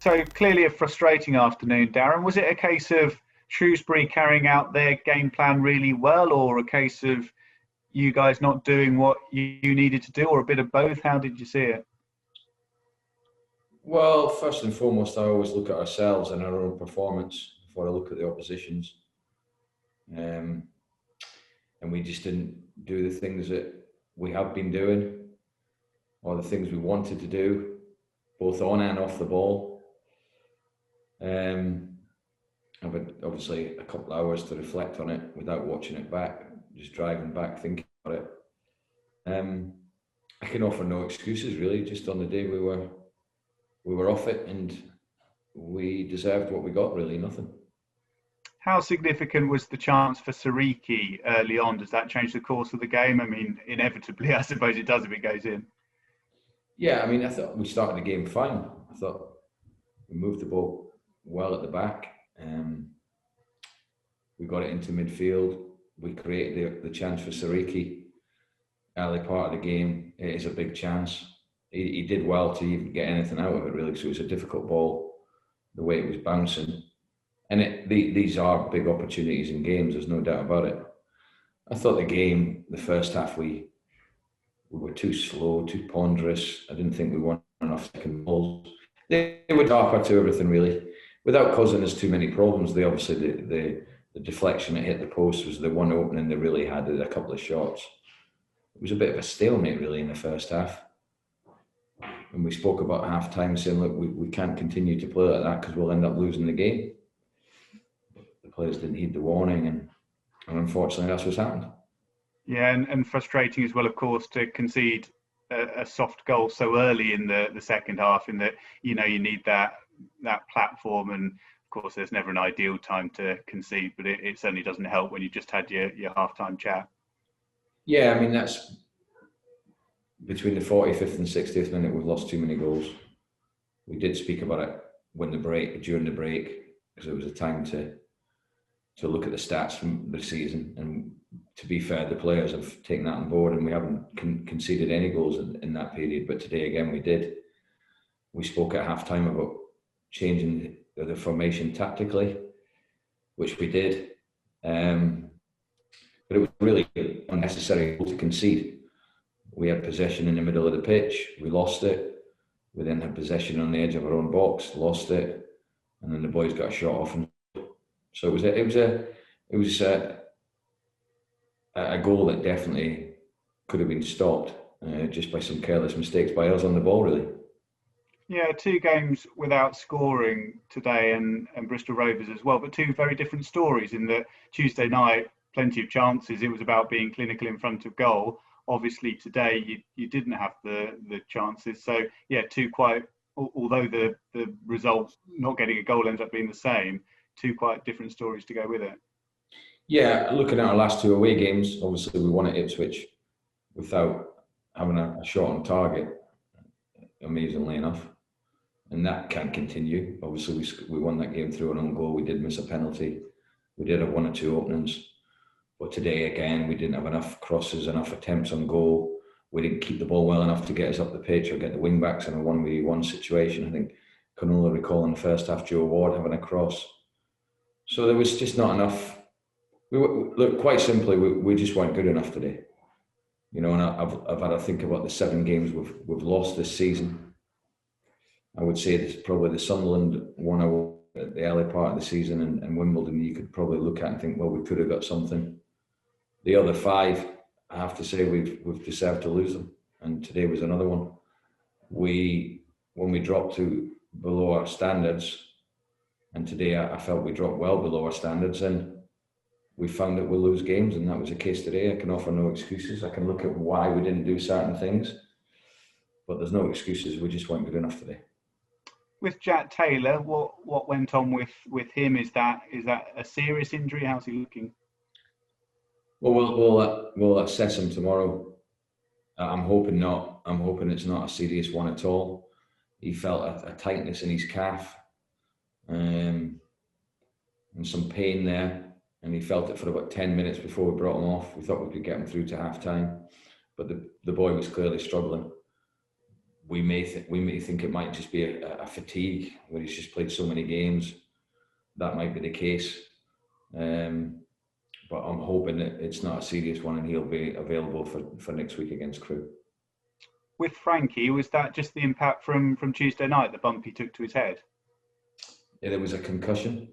So clearly a frustrating afternoon, Darren. Was it a case of Shrewsbury carrying out their game plan really well, or a case of you guys not doing what you needed to do, or a bit of both? How did you see it? Well, first and foremost, I always look at ourselves and our own performance before I look at the opposition's. Um, and we just didn't do the things that we have been doing or the things we wanted to do, both on and off the ball. I've had obviously a couple of hours to reflect on it without watching it back, just driving back thinking about it. I can offer no excuses really. Just on the day we were off it, and we deserved what we got. Really, nothing. How significant was the chance for Sariki early on? Does that change the course of the game? I mean, inevitably, I suppose it does if it goes in. Yeah, I mean, I thought we started the game fine. I thought we moved the ball well at the back. We got it into midfield. We created the chance for Sariki early part of the game. It is a big chance. He did well to even get anything out of it, really, because it was a difficult ball, the way it was bouncing. And these are big opportunities in games, there's no doubt about it. I thought the first half, we were too slow, too ponderous. I didn't think we won enough second balls. They were darker to everything, really, without causing us too many problems. They obviously, the deflection that hit the post was the one opening they really had, a couple of shots. It was a bit of a stalemate, really, in the first half. And we spoke about half-time saying, look, we can't continue to play like that because we'll end up losing the game. The players didn't heed the warning, and unfortunately that's what's happened. Yeah, and frustrating as well, of course, to concede a soft goal so early in the second half, in that, you need that platform. And of course, there's never an ideal time to concede, but it certainly doesn't help when you just had your half-time chat. Yeah, I mean, that's between the 45th and 60th minute, we've lost too many goals. We did speak about it during the break, because it was a time to look at the stats from the season. And to be fair, the players have taken that on board, and we haven't conceded any goals in that period. But today, again, we did. We spoke at half-time about changing the formation tactically, which we did. But it was really unnecessary to concede. We had possession in the middle of the pitch. We lost it. We then had possession on the edge of our own box, lost it, and then the boys got a shot off. And so it was a goal that definitely could have been stopped just by some careless mistakes by us on the ball, really. Yeah, 2 games without scoring today, and Bristol Rovers as well, but 2 very different stories. In that Tuesday night, plenty of chances. It was about being clinical in front of goal. Obviously today you didn't have the chances. So yeah, 2 quite, although the result, not getting a goal, ends up being the same, 2 quite different stories to go with it. Yeah, looking at our last 2 away games, obviously we won at Ipswich without having a shot on target, amazingly enough. And that can't continue. Obviously, we won that game through an own goal. We did miss a penalty. We did have 1 or 2 openings. But today, again, we didn't have enough crosses, enough attempts on goal. We didn't keep the ball well enough to get us up the pitch or get the wing-backs in a 1v1 situation. I think I can only recall in the first half Joe Ward having a cross. So there was just not enough. Look, quite simply, we just weren't good enough today. And I've had to think about the 7 games we've lost this season. I would say this is probably the Sunderland one at the early part of the season, and Wimbledon you could probably look at and think, well, we could have got something. The other 5, I have to say, we've deserved to lose them, and today was another one. When we dropped to below our standards, and today I felt we dropped well below our standards, and we found that we'll lose games, and that was the case today. I can offer no excuses. I can look at why we didn't do certain things, but there's no excuses. We just weren't good enough today. With Jack Taylor, what went on with him? Is that a serious injury? How's he looking? Well, we'll assess him tomorrow. I'm hoping not. I'm hoping it's not a serious one at all. He felt a tightness in his calf, and some pain there, and he felt it for about 10 minutes before we brought him off. We thought we could get him through to half-time, but the boy was clearly struggling. we may think it might just be a fatigue where he's just played so many games. That might be the case, but I'm hoping that it's not a serious one and he'll be available for next week against Crewe. With Frankie, was that just the impact from Tuesday night, the bump he took to his head? Yeah, there was a concussion,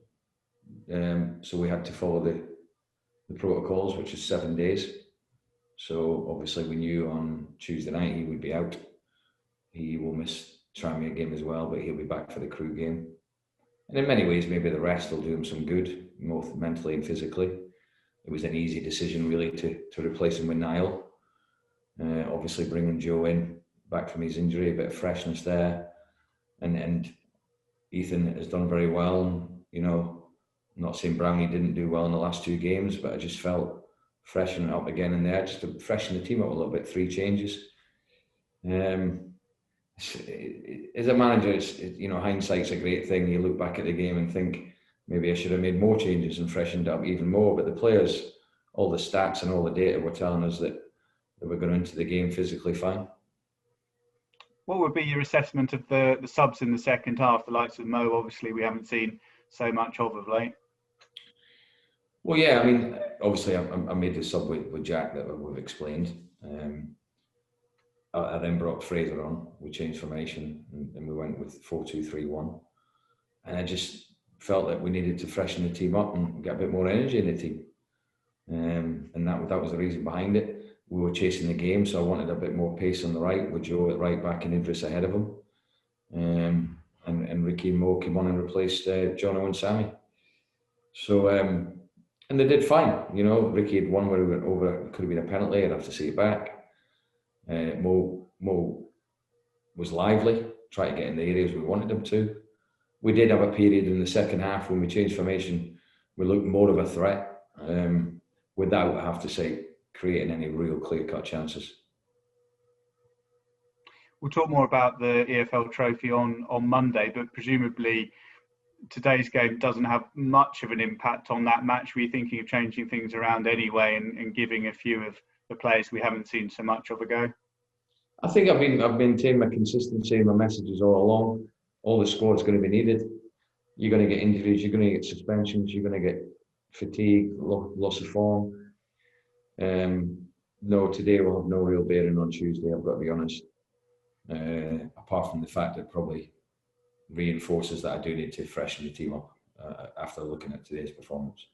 so we had to follow the protocols, which is 7 days. So obviously we knew on Tuesday night he would be out. He will miss Tranmere game as well, but he'll be back for the Crewe game. And in many ways, maybe the rest will do him some good, both mentally and physically. It was an easy decision really to replace him with Niall. Obviously bringing Joe in back from his injury, a bit of freshness there, and Ethan has done very well. You know, I'm not saying Brownie didn't do well in the last 2 games, but I just felt freshening up again in there, just to freshen the team up a little bit. 3 changes. As a manager, hindsight's a great thing. You look back at the game and think maybe I should have made more changes and freshened up even more. But the players, all the stats and all the data were telling us that we're going into the game physically fine. What would be your assessment of the subs in the second half? The likes of Mo, obviously, we haven't seen so much of late. Well, yeah, I mean, obviously, I made the sub with Jack that we've explained. I then brought Fraser on. We changed formation and we went with 4-2-3-1. And I just felt that we needed to freshen the team up and get a bit more energy in the team. And that was the reason behind it. We were chasing the game, so I wanted a bit more pace on the right with Joe at right back and Idris ahead of him. And Ricky and Mo came on and replaced Jono and Sammy. So, and they did fine. You know, Ricky had one where he went over, it could have been a penalty, I'd have to see it back. Mo was lively, tried to get in the areas we wanted him to. We did have a period in the second half when we changed formation, we looked more of a threat, without, I have to say, creating any real clear-cut chances. We'll talk more about the EFL trophy on Monday, but presumably today's game doesn't have much of an impact on that match. Were you thinking of changing things around anyway and giving a few of the players we haven't seen so much of a go? I think I've maintained my consistency in my messages all along. All the squad's going to be needed. You're going to get injuries, you're going to get suspensions, you're going to get fatigue, loss of form. No, today will have no real bearing on Tuesday, I've got to be honest. Apart from the fact that it probably reinforces that I do need to freshen the team up after looking at today's performance.